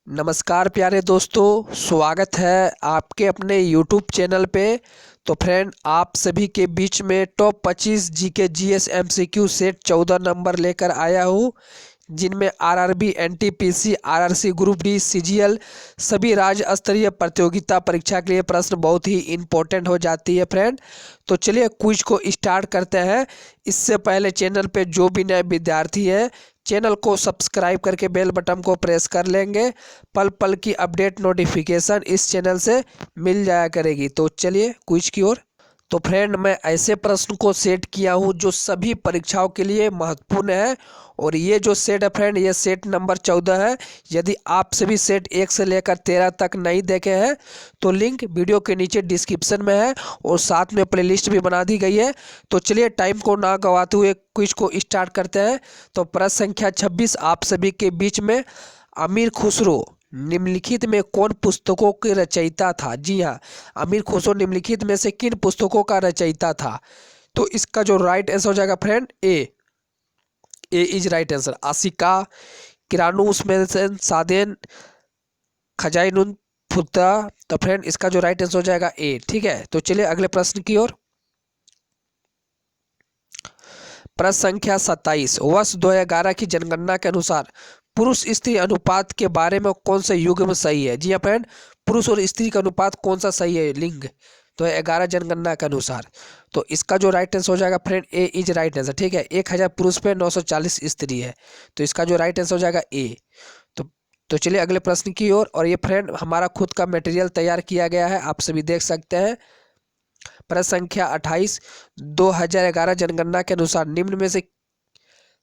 नमस्कार प्यारे दोस्तों, स्वागत है आपके अपने YouTube चैनल पे। तो फ्रेंड, आप सभी के बीच में top 25 GK GS MCQ set 14 number लेकर आया हूँ, जिनमें RRB, NTPC, RRC group D, CGL सभी राज्य स्तरीय प्रतियोगिता परीक्षा के लिए प्रश्न बहुत ही इम्पोर्टेंट हो जाती है फ्रेंड। तो चलिए क्विज को स्टार्ट करते हैं। इससे पहले चैनल पे जो भी नए विद्यार्थी हैं, चैनल को सब्सक्राइब करके बेल बटन को प्रेस कर लेंगे। पल पल की अपडेट नोटिफिकेशन इस चैनल से मिल जाया करेगी। तो चलिए क्विज की ओर। तो फ्रेंड, मैं ऐसे प्रश्न को सेट किया हूँ जो सभी परीक्षाओं के लिए महत्वपूर्ण है, और ये जो सेट है फ्रेंड, ये सेट नंबर 14 है। यदि आप सभी सेट 1 से लेकर 13 तक नहीं देखे हैं तो लिंक वीडियो के नीचे डिस्क्रिप्शन में है, और साथ में प्लेलिस्ट भी बना दी गई है। तो चलिए टाइम को ना गवाते हुए क्विज को स्टार्ट करते हैं। तो प्रश्न संख्या 26 आप सभी के बीच में, अमीर खुसरो निम्नलिखित में कौन पुस्तकों के रचयिता था? जी हाँ, अमीर खुसरो निम्नलिखित में से किन पुस्तकों का रचयिता था? तो इसका जो राइट आंसर हो जाएगा friend, A is right answer. आशिका, किरानुस में सादेन, खजाइनुन फुत्ता। तो फ्रेंड, इसका जो राइट आंसर हो जाएगा ए। ठीक है, तो चलिए अगले प्रश्न की ओर। प्रश्न संख्या 27 वर्ष 2011 की जनगणना के अनुसार पुरुष स्त्री अनुपात के बारे में कौन सा युग्म सही है? जी हाँ फ्रेंड, पुरुष और स्त्री का अनुपात कौन सा सही है लिंग 2011 जनगणना के अनुसार? तो इसका जो राइट आंसर हो जाएगा friend, A is right answer. ठीक है, 1000 पुरुष पे 940 स्त्री है, तो इसका जो राइट आंसर हो जाएगा ए। तो चलिए अगले प्रश्न की ओर। और ये फ्रेंड हमारा खुद का मटेरियल तैयार किया गया है, आप सभी देख सकते हैं। प्रश्न संख्या 28 2011 जनगणना के अनुसार निम्न में से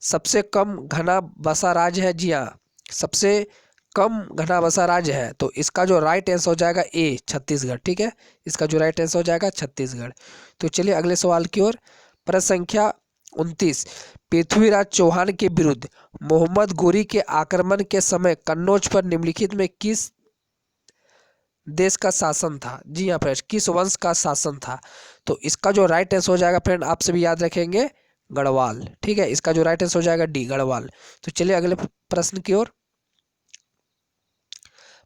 सबसे कम घना बसा राज्य है? जी हाँ, सबसे कम घना बसा राज्य है। तो इसका जो राइट आंसर हो जाएगा ए, छत्तीसगढ़। ठीक है, इसका जो राइट आंसर हो जाएगा छत्तीसगढ़। तो चलिए अगले सवाल की ओर। प्रश्न संख्या 29 पृथ्वीराज चौहान के विरुद्ध मोहम्मद गोरी के आक्रमण के समय कन्नौज पर निम्नलिखित में किस देश का शासन था? जी हाँ फ्रेंड, किस वंश का शासन था? तो इसका जो राइट आंसर हो जाएगा फ्रेंड, आप सभी याद रखेंगे, गढ़वाल। ठीक है, इसका जो राइट आंसर हो जाएगा डी, गढ़वाल। तो चलिए अगले प्रश्न की ओर।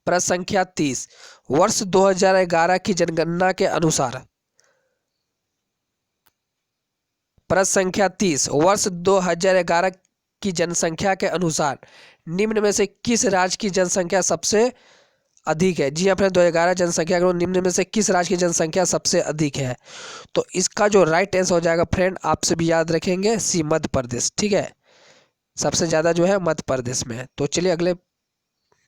प्रश्न संख्या 30 वर्ष 2011 की जनगणना के अनुसार, प्रश्न संख्या 30 वर्ष 2011 की जनसंख्या के अनुसार निम्न में से किस राज्य की जनसंख्या सबसे अधिक है? जी हाँ फ्रेंड, 2011 जनसंख्या के निम्न में से किस राज्य की जनसंख्या सबसे अधिक है? तो इसका जो राइट आंसर हो जाएगा फ्रेंड, आप सभी याद रखेंगे, सी, मध्य प्रदेश। ठीक है, सबसे ज्यादा जो है मध्य प्रदेश में है। तो चलिए अगले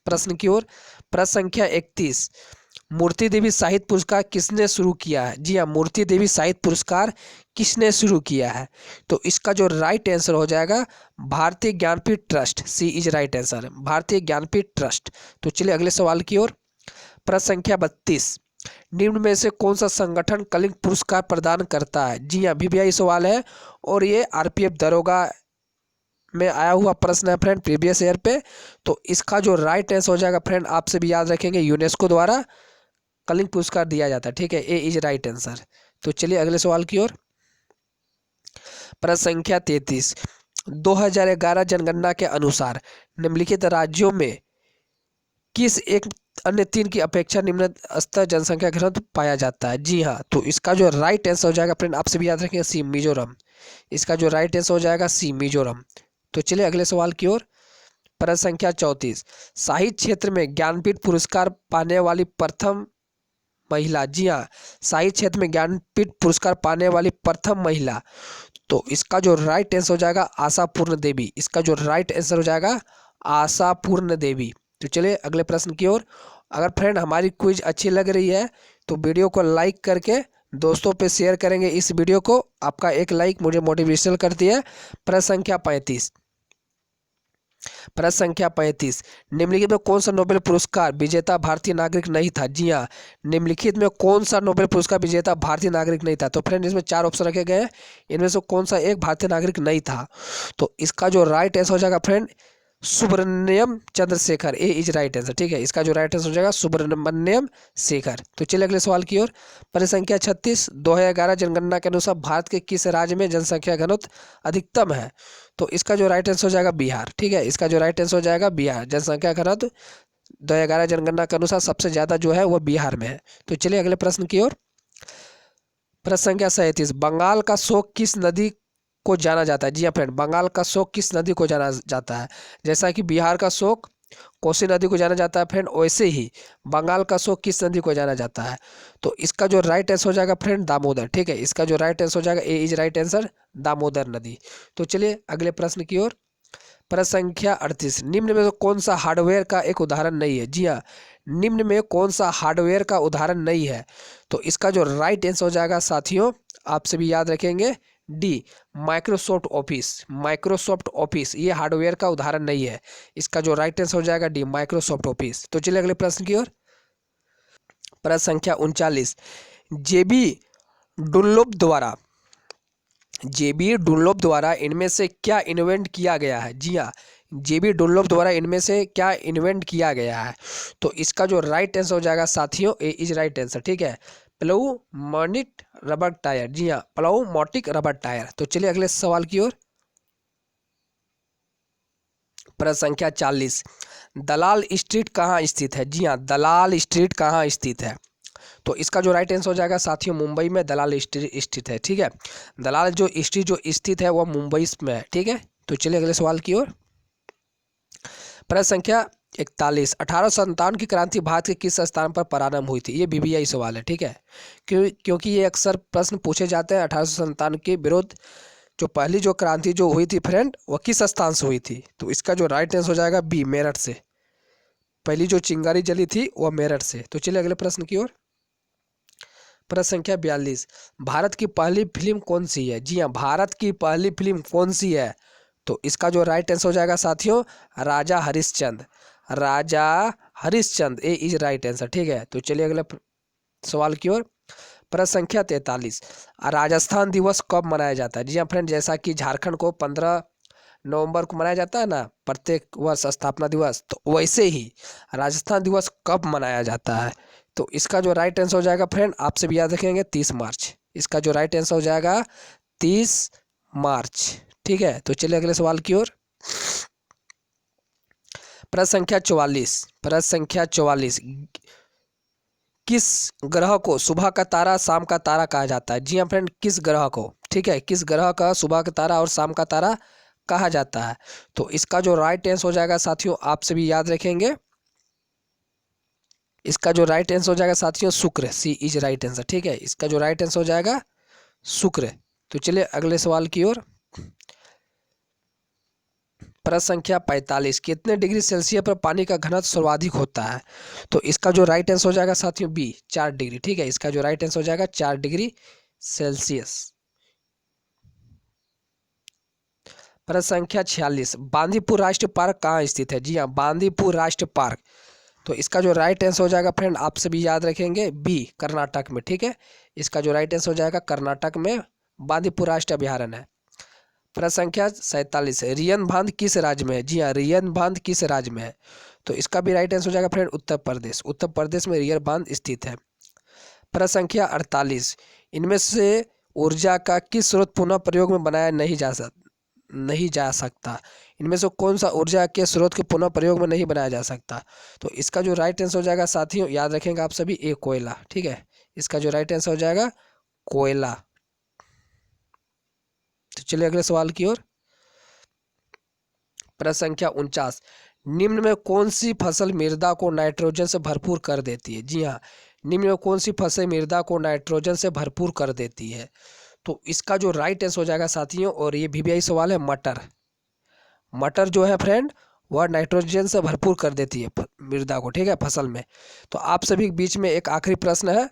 प्रश्न की ओर। प्रश्न संख्या 31 मूर्ति देवी साहित्य पुरस्कार किसने शुरू किया है? जी हाँ, मूर्ति देवी साहित्य पुरस्कार किसने शुरू किया है? तो इसका जो राइट आंसर हो जाएगा Bharatiya Jnanpith Trust, C is right answer, Bharatiya Jnanpith trust. तो चलिए अगले सवाल की ओर। प्रश्न संख्या 32 निम्न में से कौन सा संगठन कलिंग पुरस्कार प्रदान करता है? जी हाँ, वीवीआई सवाल है, और ये आरपीएफ दरोगा में आया हुआ प्रश्न है फ्रेंड, प्रीवियस ईयर पे। तो इसका जो राइट आंसर हो जाएगा फ्रेंड, आप सभी याद रखेंगे, यूनेस्को द्वारा कलिंग पुरस्कार दिया जाता है। ठीक है, ए इज राइट आंसर। तो चलिए अगले सवाल की ओर। प्रश्न संख्या 33 2011 जनगणना के अनुसार निम्नलिखित राज्यों में किस एक अन्य 3 की अपेक्षा निम्न स्तर जनसंख्या घनत्व पाया जाता है? जी हाँ, तो इसका जो राइट आंसर हो जाएगा फ्रेंड, आप सभी याद रखेंगे, सी, मिजोरम। इसका जो राइट आंसर हो जाएगा सी, मिजोरम। तो चलिए अगले सवाल की ओर। प्रश्न संख्या 34 साहित्य क्षेत्र में ज्ञानपीठ पुरस्कार पाने वाली प्रथम महिला? जी हाँ, साहित्य क्षेत्र में ज्ञानपीठ पुरस्कार पाने वाली प्रथम महिला। तो इसका जो राइट आंसर हो जाएगा आशा पूर्ण देवी। इसका जो राइट आंसर हो जाएगा आशा पूर्ण देवी। तो चलिए अगले प्रश्न की ओर। अगर फ्रेंड हमारी क्विज अच्छी लग रही है तो वीडियो को लाइक करके दोस्तों पे शेयर करेंगे इस वीडियो को। आपका एक लाइक मुझे मोटिवेशनल करती है। प्रश्न संख्या 35 प्रश्न संख्या 35 निम्नलिखित में कौन सा नोबेल पुरस्कार विजेता भारतीय नागरिक नहीं था? जी हाँ, निम्नलिखित में कौन सा नोबेल पुरस्कार विजेता भारतीय नागरिक नहीं था? तो फ्रेंड इसमें 4 ऑप्शन रखे गए हैं, इनमें से कौन सा एक भारतीय नागरिक नहीं था? तो इसका जो राइट आंसर हो जाएगा friend, Subramanyam Chandrasekhar, A is right answer. ठीक है, इसका जो राइट आंसर हो जाएगा सुब्रमण्यम शेखर। तो चलिए अगले सवाल की ओर। प्रश्न संख्या 36 2011 जनगणना के अनुसार भारत के किस राज्य में जनसंख्या घनत्व अधिकतम है? तो इसका जो राइट आंसर हो जाएगा बिहार। ठीक है, इसका जो राइट आंसर हो जाएगा बिहार, जनसंख्या घनत्व 2011 जनगणना के अनुसार सबसे ज़्यादा जो है वो बिहार में है। तो चलिए अगले प्रश्न की ओर। प्रश्न संख्या 37, बंगाल का शोक किस नदी को जाना जाता है? जी हाँ फ्रेंड, बंगाल का शोक किस नदी को जाना जाता है? जैसा कि बिहार का शोक कोसी नदी को जाना जाता है फ्रेंड, वैसे ही बंगाल का शोक किस नदी को जाना जाता है? तो इसका जो राइट आंसर हो जाएगा फ्रेंड दामोदर। ठीक है, इसका जो राइट आंसर हो जाएगा ए इज राइट आंसर दामोदर नदी। तो चलिए अगले प्रश्न की ओर। प्रश्न संख्या 38, निम्न में से कौन सा हार्डवेयर का एक उदाहरण नहीं है? जी हाँ, निम्न में कौन सा हार्डवेयर का उदाहरण नहीं है? तो इसका जो राइट आंसर हो जाएगा साथियों, आप सभी याद रखेंगे D, Microsoft office. Microsoft office ये हार्डवेयर का उदाहरण नहीं है। इसका जो राइट आंसर हो जाएगा डी, माइक्रोसॉफ्ट ऑफिस। तो चलिए अगले प्रश्न की ओर। प्रश्न संख्या 39, जेबी डुनलोप द्वारा जेबी डुनलोप द्वारा इनमें से क्या इन्वेंट किया गया है? जी हाँ, जेबी डुनलोप द्वारा इनमें से क्या इन्वेंट किया गया है? तो इसका जो राइट आंसर हो जाएगा साथियों ए इज राइट आंसर। ठीक है, प्लाउमोनिक रबर टायर। जी हाँ, प्लाउमोटिक रबर टायर। तो चलिए अगले सवाल की ओर। प्रश्न संख्या 40, दलाल स्ट्रीट कहाँ स्थित है? जी हाँ, दलाल स्ट्रीट कहाँ स्थित है? तो इसका जो राइट आंसर हो जाएगा साथियों मुंबई में दलाल स्ट्रीट स्थित है। ठीक है, दलाल जो स्ट्रीट जो स्थित है वह मुंबई में है। ठीक है, तो चलिए अगले सवाल की ओर। प्रश्न संख्या 41, 1857 की क्रांति भारत के किस स्थान पर प्रारंभ हुई थी? ये बीबीआई सवाल है। ठीक है, क्योंकि ये अक्सर प्रश्न पूछे जाते हैं। 1857 के विरुद्ध जो पहली जो क्रांति जो हुई थी फ्रेंड, वह किस स्थान से हुई थी? तो इसका जो राइट आंसर हो जाएगा बी, मेरठ से। पहली जो चिंगारी जली थी वह मेरठ से। तो चलिए अगले प्रश्न की ओर। प्रश्न संख्या 42, भारत की पहली फिल्म कौन सी है? जी हाँ, भारत की पहली फिल्म कौन सी है? तो इसका जो राइट आंसर हो जाएगा साथियों राजा हरिश्चंद्र। राजा हरिश्चंद्र ए इज राइट आंसर। ठीक है, तो चलिए अगले सवाल की ओर। प्रश्न संख्या 43, राजस्थान दिवस कब मनाया जाता है? जी हाँ फ्रेंड, जैसा कि झारखंड को 15 नवंबर को मनाया जाता है ना प्रत्येक वर्ष स्थापना दिवस, तो वैसे ही राजस्थान दिवस कब मनाया जाता है? तो इसका जो राइट आंसर हो जाएगा फ्रेंड, आपसे भी याद रखेंगे 30 मार्च। इसका जो राइट आंसर हो जाएगा 30 मार्च। ठीक है, तो चलिए अगले सवाल की ओर। प्रश्न संख्या 44, प्रश्न संख्या 44, किस ग्रह को सुबह का तारा शाम का तारा कहा जाता है? जी हाँ फ्रेंड, किस ग्रह को? ठीक है, किस ग्रह का सुबह का तारा और शाम का तारा कहा जाता है? तो इसका जो राइट आंसर हो जाएगा साथियों, आप सभी याद रखेंगे, इसका जो राइट आंसर हो जाएगा साथियों शुक्र, सी इज राइट आंसर। ठीक है, इसका जो राइट आंसर हो जाएगा शुक्र। तो चलिए अगले सवाल की ओर। प्रश्न संख्या 45, कितने डिग्री सेल्सियस पर पानी का घनत्व सर्वाधिक होता है? तो इसका जो राइट आंसर हो जाएगा साथियों बी, 4 डिग्री। ठीक है, इसका जो राइट आंसर हो जाएगा 4 डिग्री सेल्सियस। प्रश्न संख्या 46, बांदीपुर राष्ट्रीय पार्क कहाँ स्थित है? जी हाँ, बांदीपुर राष्ट्रीय पार्क। तो इसका जो राइट आंसर हो जाएगा फ्रेंड, आप सभी याद रखेंगे बी, कर्नाटक में। ठीक है, इसका जो राइट आंसर हो जाएगा कर्नाटक में बांदीपुर राष्ट्रीय अभयारण्य है। प्रश्न संख्या 47, रियन बांध किस राज्य में है? जी हाँ, रियन बांध किस राज्य में है? तो इसका भी राइट आंसर हो जाएगा फ्रेंड उत्तर प्रदेश। उत्तर प्रदेश में रियन बांध स्थित है। प्रश्न संख्या 48, इनमें से ऊर्जा का किस स्रोत पुनः प्रयोग में बनाया नहीं जा सकता? इनमें से कौन सा ऊर्जा के स्रोत के पुनः प्रयोग में नहीं बनाया जा सकता? तो इसका जो राइट आंसर हो जाएगा साथियों, याद रखेंगे आप सभी, ए, कोयला। ठीक है, इसका जो राइट आंसर हो जाएगा कोयला। तो चलिए अगले सवाल की ओर। प्रश्न संख्या 49, निम्न में कौन सी फसल मृदा को नाइट्रोजन से भरपूर कर देती है? जी हाँ, निम्न में कौन सी फसल मृदा को नाइट्रोजन से भरपूर कर देती है? तो इसका जो राइट आंसर हो जाएगा साथियों, और ये बीबीआई सवाल है, मटर। मटर जो है फ्रेंड वह नाइट्रोजन से भरपूर कर देती है मृदा को। ठीक है, फसल में। तो आप सभी के बीच में एक आखिरी प्रश्न है,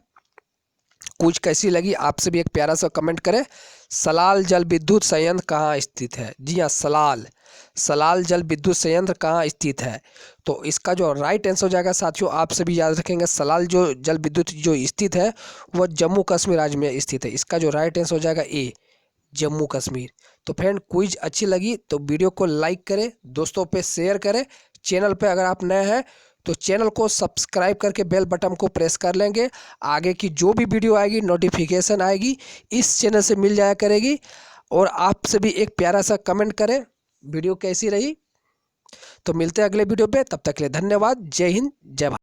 कुछ कैसी लगी आप सभी एक प्यारा सा कमेंट करें। सलाल जल विद्युत संयंत्र कहाँ स्थित है? जी हाँ, सलाल जल विद्युत संयंत्र कहाँ स्थित है? तो इसका जो राइट आंसर हो जाएगा साथियों, आप सभी याद रखेंगे, सलाल जो जल विद्युत जो स्थित है वह जम्मू कश्मीर राज्य में स्थित है। इसका जो राइट आंसर हो जाएगा ए, जम्मू कश्मीर। तो फ्रेंड क्विज अच्छी लगी तो वीडियो को लाइक करें, दोस्तों पे शेयर करें। चैनल पे अगर आप नए हैं तो चैनल को सब्सक्राइब करके बेल बटन को प्रेस कर लेंगे। आगे की जो भी वीडियो आएगी नोटिफिकेशन आएगी इस चैनल से मिल जाया करेगी। और आप सभी एक प्यारा सा कमेंट करें, वीडियो कैसी रही। तो मिलते हैं अगले वीडियो पे, तब तक के लिए धन्यवाद। जय हिंद, जय भारत।